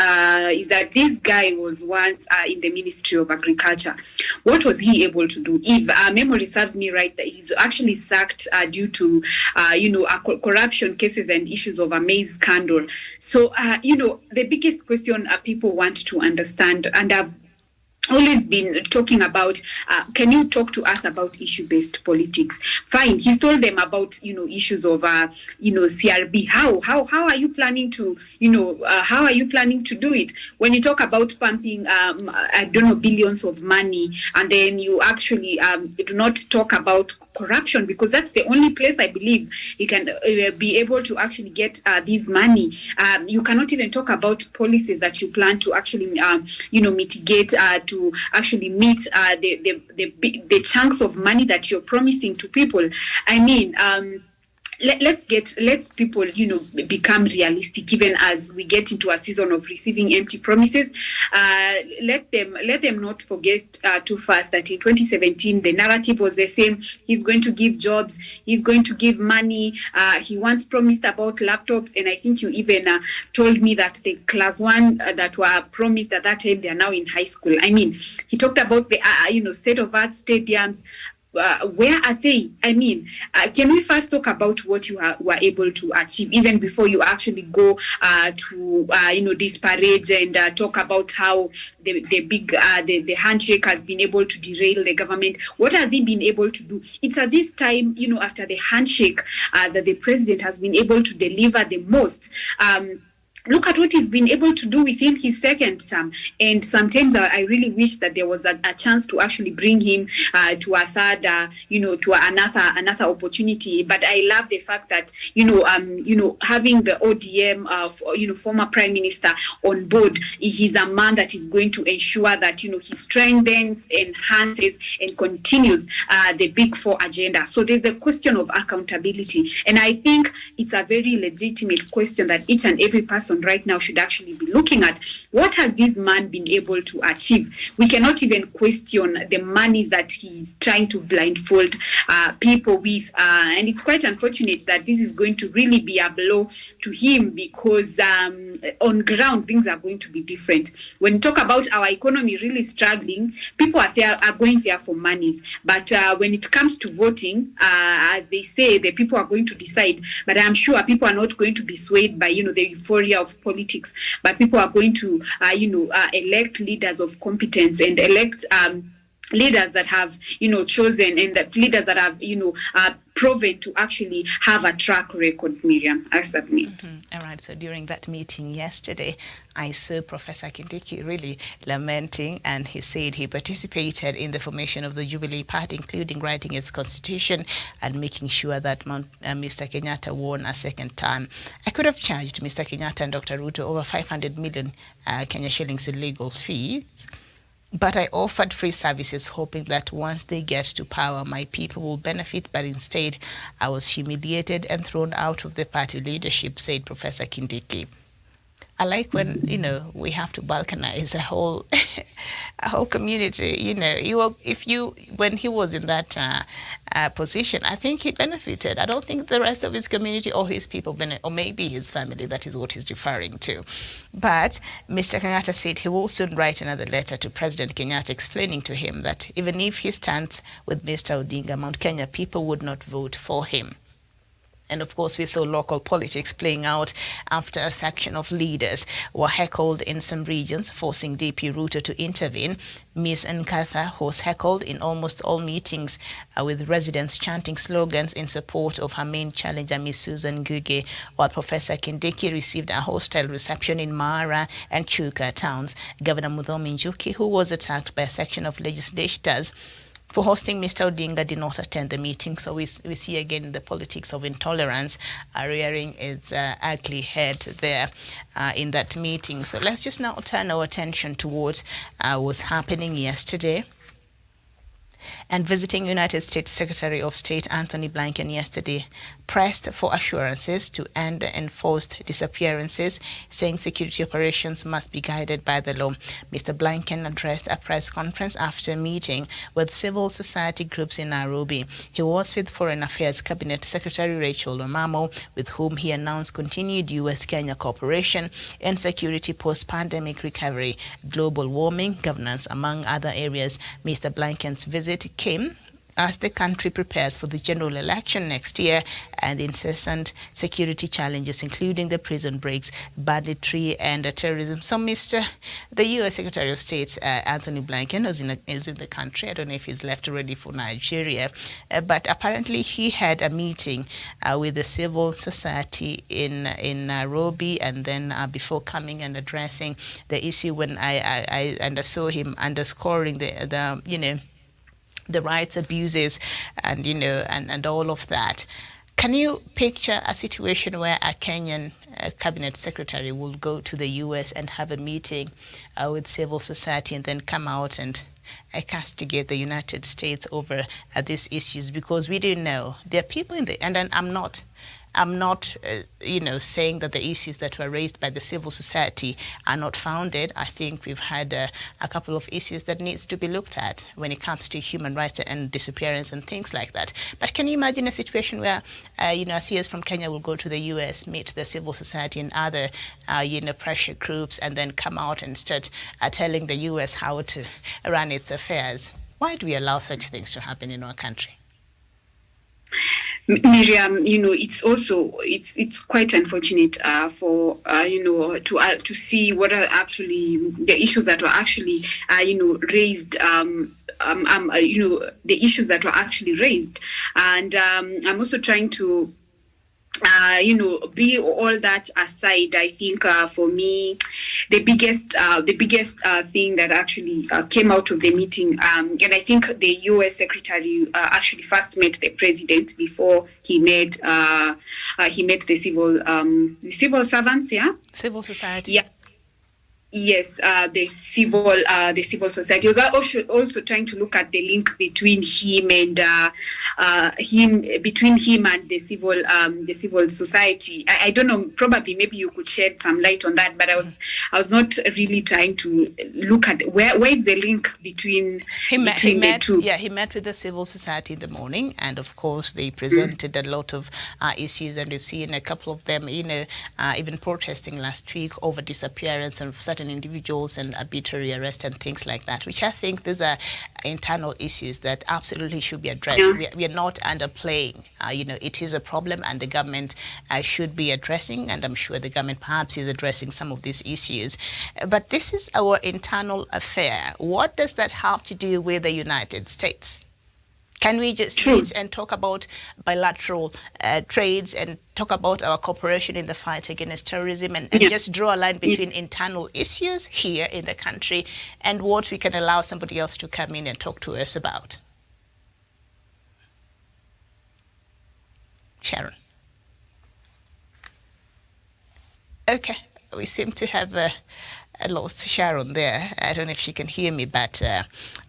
is that this guy was once in the Ministry of Agriculture. What was he able to do? If memory serves me right, he's actually sacked due to corruption cases and issues of a maize scandal. So the biggest question people want to understand, and I've always been talking about, can you talk to us about issue-based politics? Fine, he's told them about issues of CRB. How are you planning to how are you planning to do it when you talk about pumping billions of money, and then you actually do not talk about corruption, because that's the only place I believe you can be able to actually get this money. You cannot even talk about policies that you plan to actually mitigate to actually meet the chunks of money that you're promising to people. I mean, let's people become realistic, even as we get into a season of receiving empty promises. Let them not forget too fast that in 2017 the narrative was the same. He's going to give jobs, he's going to give money. He once promised about laptops, and I think you even told me that the class 1 that were promised at that time, they are now in high school. I mean, he talked about the state-of-art stadiums. Where are they? I mean, can we first talk about what you were able to achieve, even before you actually go to disparage and talk about how the handshake has been able to derail the government? What has he been able to do? It's at this time, after the handshake, that the president has been able to deliver the most. Look at what he's been able to do within his second term. And sometimes I really wish that there was a chance to actually bring him to a third, to another opportunity. But I love the fact that, having the ODM, former Prime Minister on board, he's a man that is going to ensure that, he strengthens, enhances, and continues the Big Four agenda. So there's the question of accountability. And I think it's a very legitimate question that each and every person right now should actually be looking at. What has this man been able to achieve? We cannot even question the monies that he's trying to blindfold people with, and it's quite unfortunate that this is going to really be a blow to him, because on ground things are going to be different. When you talk about our economy really struggling, people are going there for monies, but when it comes to voting, as they say, the people are going to decide. But I'm sure people are not going to be swayed by the euphoria of politics, but people are going to elect leaders of competence and elect leaders that have chosen, and that leaders that have proven to actually have a track record, Miriam, I submit. All right, so during that meeting yesterday, I saw Professor Kindiki really lamenting, and he said he participated in the formation of the Jubilee Party, including writing its constitution and making sure that Mr. Kenyatta won a second time. I could have charged Mr. Kenyatta and Dr. Ruto over 500 million Kenya shillings in legal fees, but I offered free services, hoping that once they get to power, my people will benefit. But instead, I was humiliated and thrown out of the party leadership, said Professor Kindiki. I like when, we have to balkanize a whole community. When he was in that position, I think he benefited. I don't think the rest of his community or his people, or maybe his family, that is what he's referring to. But Mr. Kenyatta said he will soon write another letter to President Kenyatta explaining to him that even if he stands with Mr. Odinga, Mount Kenya people would not vote for him. And of course, we saw local politics playing out after a section of leaders were heckled in some regions, forcing DP Ruto to intervene. Ms. Nkatha was heckled in almost all meetings, with residents chanting slogans in support of her main challenger, Ms. Susan Ngugi, while Professor Kindiki received a hostile reception in Mara and Chuka towns. Governor Muthomi Njuki, who was attacked by a section of legislators for hosting Mr. Odinga, did not attend the meeting. So we see again the politics of intolerance rearing its ugly head there in that meeting. So let's just now turn our attention towards what's happening yesterday. And visiting United States Secretary of State Anthony Blinken yesterday pressed for assurances to end enforced disappearances, saying security operations must be guided by the law. Mr. Blinken addressed a press conference after meeting with civil society groups in Nairobi. He was with Foreign Affairs Cabinet Secretary Rachel Omamo, with whom he announced continued U.S.-Kenya cooperation in security post-pandemic recovery, global warming, governance, among other areas. Mr. Blinken's visit came as the country prepares for the general election next year and incessant security challenges, including the prison breaks, banditry, and terrorism. So, the U.S. Secretary of State, Anthony Blinken, is in the country. I don't know if he's left already for Nigeria, but apparently he had a meeting with the civil society in Nairobi, and then before coming and addressing the issue, when I saw him underscoring the rights abuses and and all of that. Can you picture a situation where a Kenyan cabinet secretary will go to the US and have a meeting with civil society and then come out and castigate the United States over these issues? Because we didn't know. There are people in the, and I'm not saying that the issues that were raised by the civil society are not founded. I think we've had a couple of issues that needs to be looked at when it comes to human rights and disappearance and things like that. But can you imagine a situation where, a CS from Kenya will go to the US, meet the civil society and other, pressure groups, and then come out and start telling the US how to run its affairs? Why do we allow such things to happen in our country? Miriam, it's quite unfortunate to see what are actually the issues that were actually raised. The issues that were actually raised, and I'm also trying to. Be all that aside, I think for me, the biggest thing that actually came out of the meeting, and I think the U.S. Secretary actually first met the president before he met the civil servants, civil society. Yeah. Yes, the civil society. I was also trying to look at the link between him and the civil society. I don't know. Probably, maybe you could shed some light on that. But I was not really trying to look at where is the link between the two. Yeah, he met with the civil society in the morning, and of course they presented a lot of issues, and we've seen a couple of them, even protesting last week over disappearance of certain individuals and arbitrary arrest and things like that, which I think these are internal issues that absolutely should be addressed. Yeah. We are not underplaying. It is a problem, and the government should be addressing, and I'm sure the government perhaps is addressing some of these issues. But this is our internal affair. What does that have to do with the United States? Can we just sit and talk about bilateral trades and talk about our cooperation in the fight against terrorism and just draw a line between internal issues here in the country and what we can allow somebody else to come in and talk to us about? Sharon. Okay, we seem to have I lost Sharon there. I don't know if she can hear me, but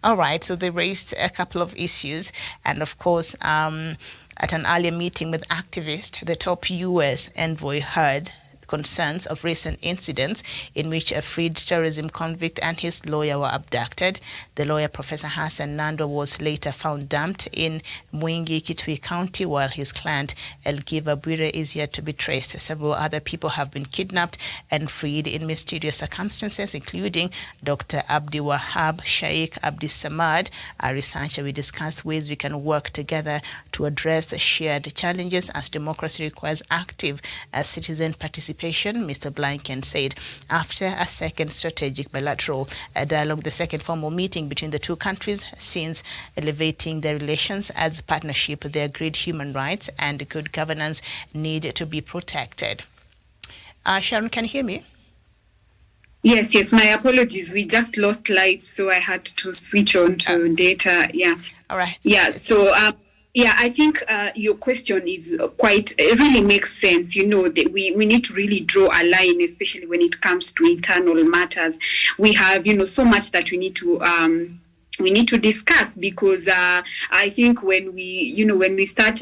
all right. So they raised a couple of issues. And of course, at an earlier meeting with activists, the top U.S. envoy heard concerns of recent incidents in which a freed terrorism convict and his lawyer were abducted. The lawyer, Professor Hassan Nando, was later found dumped in Mwingi, Kitui County, while his client, Elgiva Bwire, is yet to be traced. Several other people have been kidnapped and freed in mysterious circumstances, including Dr. Abdi Wahab Sheikh Abdi Samad, a researcher. We discussed ways we can work together to address shared challenges as democracy requires active citizen participation, Mr. Blinken said. After a second strategic bilateral dialogue, the second formal meeting between the two countries since elevating their relations as partnership, they agreed human rights and good governance need to be protected. Sharon, can you hear me? Yes, my apologies. We just lost lights, so I had to switch on to data. Yeah. All right. Yeah, so I think your question is it really makes sense. You know, that we need to really draw a line, especially when it comes to internal matters. We have, so much that we need to discuss, because I think when we start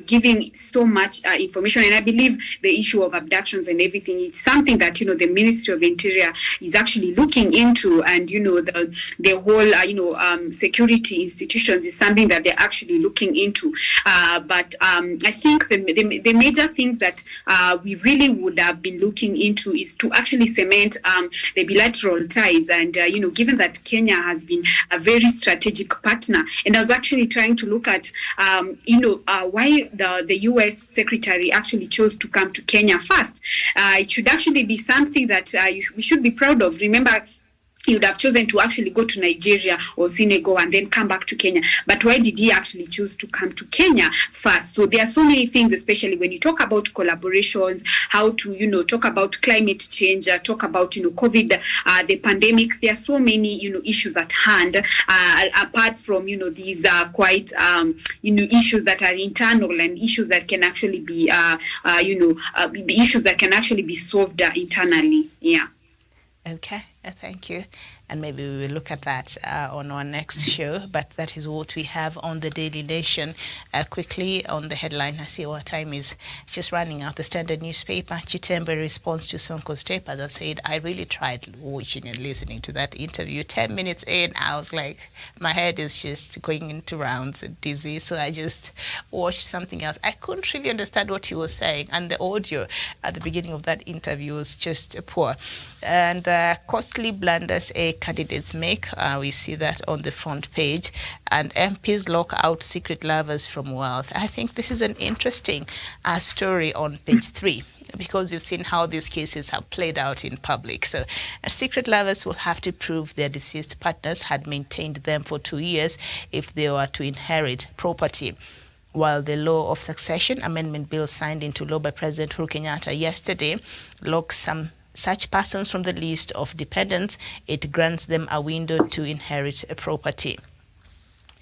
giving so much information, and I believe the issue of abductions and everything, it's something that the Ministry of Interior is actually looking into, and the whole security institutions is something that they're actually looking into. But I think the major things that we really would have been looking into is to actually cement the bilateral ties, and given that Kenya has been a very strategic partner. And I was actually trying to look at, why the U.S. Secretary actually chose to come to Kenya first. It should actually be something that we should be proud of. Remember, he would have chosen to actually go to Nigeria or Senegal and then come back to Kenya. But why did he actually choose to come to Kenya first? So there are so many things, especially when you talk about collaborations, how to, talk about climate change, talk about, COVID, the pandemic. There are so many, issues at hand, apart from, these quite, issues that are internal and issues that can actually be, the issues that can actually be solved internally. Yeah. Okay, thank you. And maybe we will look at that on our next show, but that is what we have on the Daily Nation. Quickly on the headline, I see our time is just running out. The Standard newspaper, Chitembe response to Sonko's tape, as I said, I really tried watching and listening to that interview. 10 minutes in, I was like, my head is just going into rounds and dizzy, so I just watched something else. I couldn't really understand what he was saying, and the audio at the beginning of that interview was just poor. And costly blunders candidates make. We see that on the front page. And MPs lock out secret lovers from wealth. I think this is an interesting story on page 3, because you've seen how these cases have played out in public. So secret lovers will have to prove their deceased partners had maintained them for 2 years if they were to inherit property. While the Law of Succession Amendment Bill signed into law by President Uhuru Kenyatta yesterday locks such persons from the list of dependents, it grants them a window to inherit a property.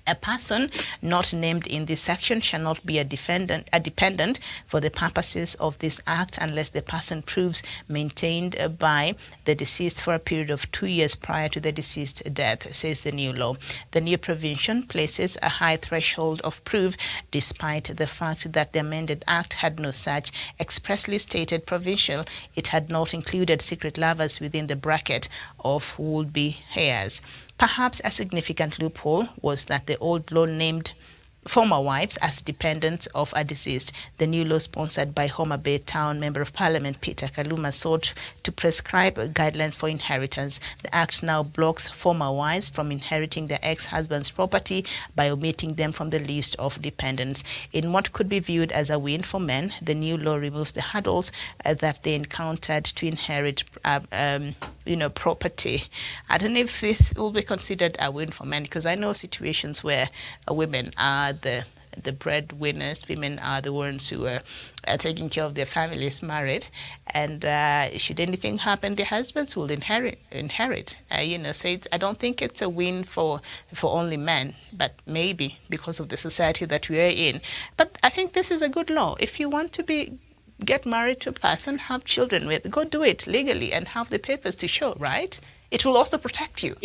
A person not named in this section shall not be a dependent for the purposes of this act unless the person proves maintained by the deceased for a period of 2 years prior to the deceased's death, says the new law. The new provision places a high threshold of proof, despite the fact that the amended act had no such expressly stated provision. It had not included secret lovers within the bracket of would-be heirs. Perhaps a significant loophole was that the old law named former wives as dependents of a deceased. The new law, sponsored by Homa Bay Town Member of Parliament Peter Kaluma, sought to prescribe guidelines for inheritance. The act now blocks former wives from inheriting their ex-husband's property by omitting them from the list of dependents. In what could be viewed as a win for men, the new law removes the hurdles that they encountered to inherit property. I don't know if this will be considered a win for men, because I know situations where women are the breadwinners, women are the ones who are taking care of their families, married, and should anything happen, their husbands will inherit. So I don't think it's a win for only men, but maybe because of the society that we are in. But I think this is a good law. If you want to get married to a person, have children with, go do it legally and have the papers to show, right? It will also protect you.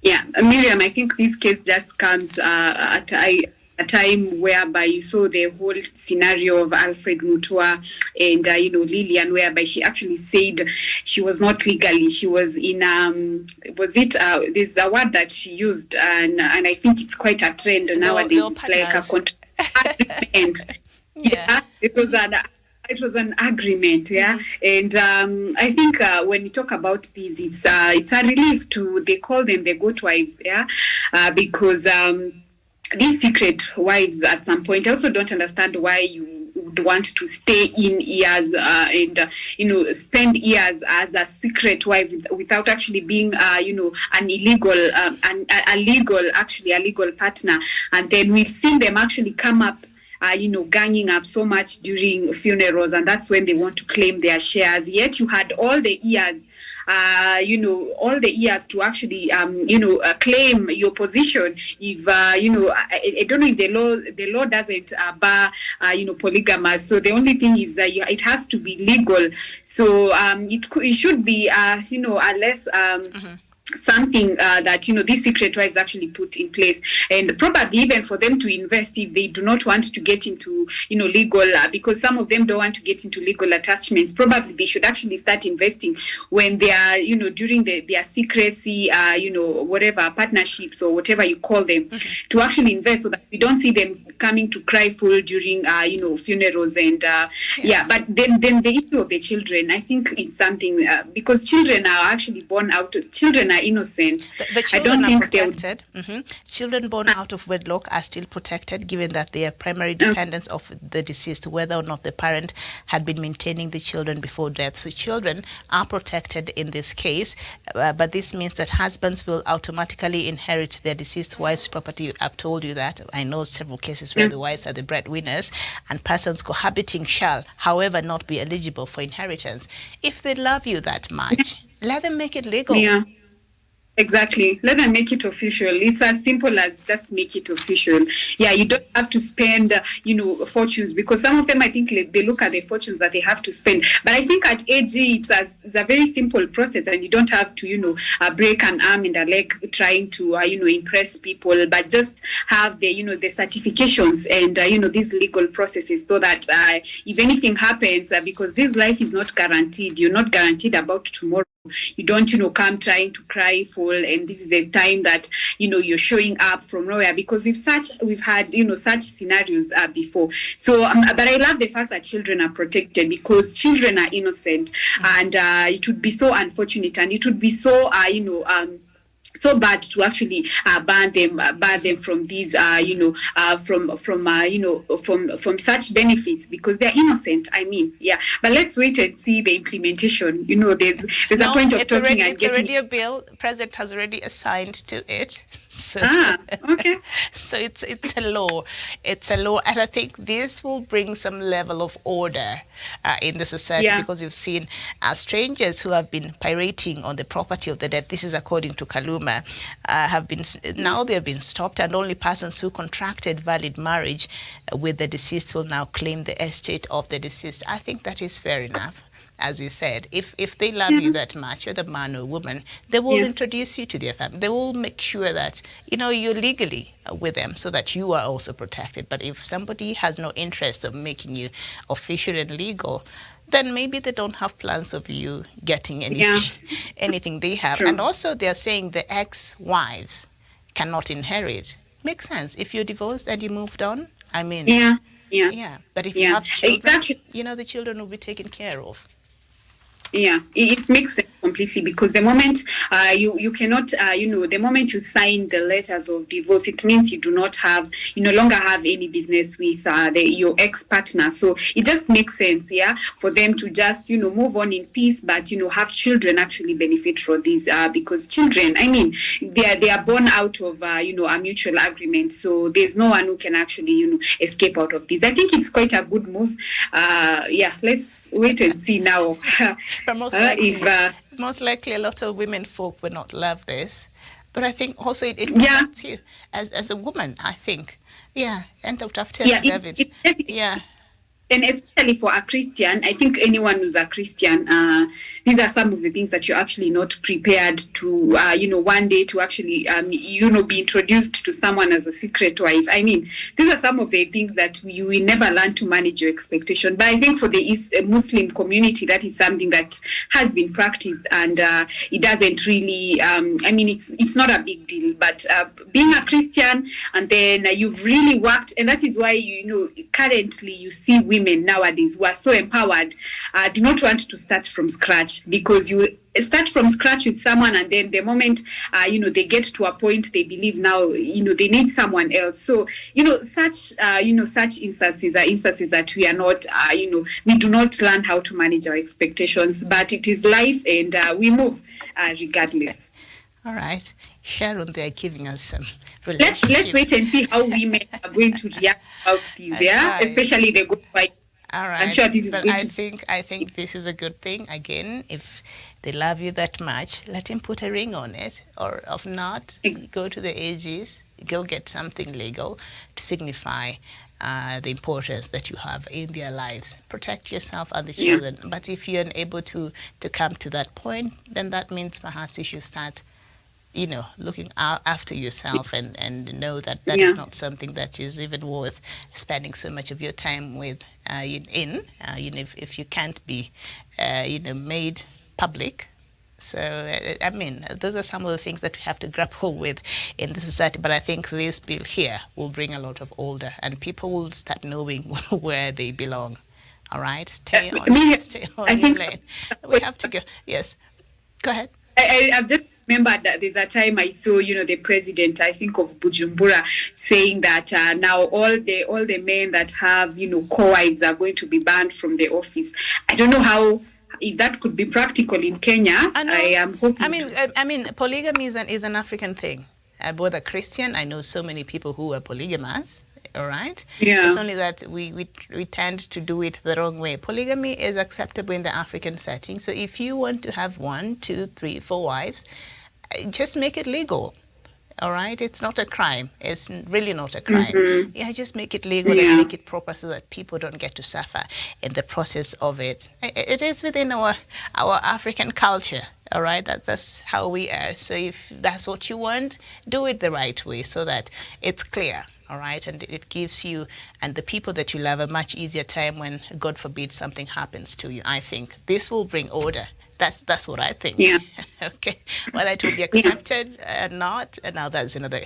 Yeah, Miriam, I think this case just comes at a time whereby you saw the whole scenario of Alfred Mutua and Lillian, whereby she actually said she was not legally. She was in there's a word that she used, and I think it's quite a trend nowadays. It's like a agreement. Yeah, it was an agreement, yeah. And I think when you talk about this, it's a relief they call them the goat wives, yeah, because these secret wives at some point, I also don't understand why you would want to stay in years and spend years as a secret wife without actually being an illegal a legal partner. And then we've seen them actually come up ganging up so much during funerals, and that's when they want to claim their shares. Yet you had all the years to actually claim your position. If I don't know if the law doesn't bar polygamous. So the only thing is that it has to be legal. So it should be a less something that these secret wives actually put in place, and probably even for them to invest if they do not want to get into legal, because some of them don't want to get into legal attachments. Probably they should actually start investing when they are during their secrecy, whatever partnerships or whatever you call them, to actually invest, so that we don't see them coming to cry fool during funerals. And but then the issue of the children, I think it's something because children are actually born out. Children are innocent. The children are protected. Children born out of wedlock are still protected, given that they are primary dependents of the deceased, whether or not the parent had been maintaining the children before death. So children are protected in this case, but this means that husbands will automatically inherit their deceased wife's property. I've told you that. I know several cases where the wives are the breadwinners, and persons cohabiting shall, however, not be eligible for inheritance. If they love you that much, let them make it legal. Yeah. Exactly. Let them make it official. It's as simple as just make it official. Yeah, you don't have to spend, fortunes, because some of them, I think they look at the fortunes that they have to spend. But I think at AG, it's a very simple process, and you don't have to, break an arm and a leg trying to, impress people, but just have the, the certifications and, these legal processes, so that if anything happens, because this life is not guaranteed, you're not guaranteed about tomorrow. You don't, come trying to cry full, and this is the time that, you're showing up from nowhere, because we've had, such scenarios before. So, but I love the fact that children are protected, because children are innocent, and it would be so unfortunate, and it would be so, so bad to actually ban them from these, from such benefits, because they're innocent. I mean, yeah. But let's wait and see the implementation. There's a point of talking and getting. It's already a bill. President has already assigned to it. So, okay. So it's a law. It's a law, and I think this will bring some level of order in the society, because you've seen strangers who have been pirating on the property of the dead. This is according to Kaluma. They have been stopped, and only persons who contracted valid marriage with the deceased will now claim the estate of the deceased. I think that is fair enough. As you said, if they love you that much, whether man or woman, they will introduce you to their family. They will make sure that you're legally with them, so that you are also protected. But if somebody has no interest of making you official and legal, then maybe they don't have plans of you getting anything they have. True. And also they're saying the ex-wives cannot inherit. makes sense. If you're divorced and you moved on, I mean, Yeah. but if you have children, Exactly. the children will be taken care of. Yeah, it makes sense completely, because the moment you cannot, the moment you sign the letters of divorce, it means you no longer have any business with your ex-partner. So it just makes sense, for them to just, move on in peace, but, have children actually benefit from this, because children, I mean, they are born out of, a mutual agreement. So there's no one who can actually, escape out of this. I think it's quite a good move. Let's wait and see now. But most likely a lot of women folk will not love this. But I think also it affects you as a woman, I think. Yeah, and Dr. David. And especially for a Christian, I think anyone who's a Christian, these are some of the things that you're actually not prepared to, one day to actually, be introduced to someone as a secret wife. I mean, these are some of the things that you will never learn to manage your expectation. But I think for the Muslim community, that is something that has been practiced, and it doesn't really, it's not a big deal. But being a Christian, and then you've really worked, and that is why, currently you see women nowadays who are so empowered, do not want to start from scratch, because you start from scratch with someone, and then the moment they get to a point, they believe now they need someone else. So such instances are instances that we are not we do not learn how to manage our expectations, but it is life, and we move regardless. All right, Sharon, they are giving us some. Let's wait and see how women are going to react about this, especially the good wife. All right, I'm sure this is but I think this is a good thing. Again, if they love you that much, let him put a ring on it, or if not, go to the AGs, go get something legal to signify the importance that you have in their lives. Protect yourself and the children. But if you're unable to come to that point, then that means perhaps you should start looking after yourself, and know that is not something that is even worth spending so much of your time with if you can't be made public. So I mean, those are some of the things that we have to grapple with in the society. But I think this bill here will bring a lot of order, and people will start knowing where they belong. All right, stay on your lane. We have to go. Yes, go ahead. I've just remembered that there's a time I saw, the president, I think of Bujumbura, saying that now all the men that have, co-wives are going to be banned from the office. I don't know if that could be practical in Kenya. I am hoping. I mean, polygamy is an African thing. Both a Christian, I know so many people who are polygamous. All right. Yeah. It's only that we tend to do it the wrong way. Polygamy is acceptable in the African setting. So if you want to have 1, 2, 3, 4 wives, just make it legal. All right, it's not a crime. It's really not a crime. Mm-hmm. Yeah, just make it legal and make it proper, so that people don't get to suffer in the process of it. It is within our African culture. All right, that's how we are. So if that's what you want, do it the right way, so that it's clear. All right, and it gives you and the people that you love a much easier time when, God forbid, something happens to you. I think this will bring order. That's what I think. Yeah. Okay. Well, it will be accepted or not, and now that's another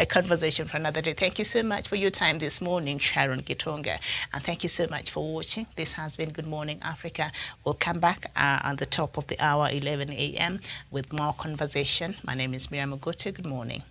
conversation for another day. Thank you so much for your time this morning, Sharon Gitonga, and thank you so much for watching. This has been Good Morning Africa. We'll come back on the top of the hour, 11 a.m., with more conversation. My name is Miriam Ogote. Good morning.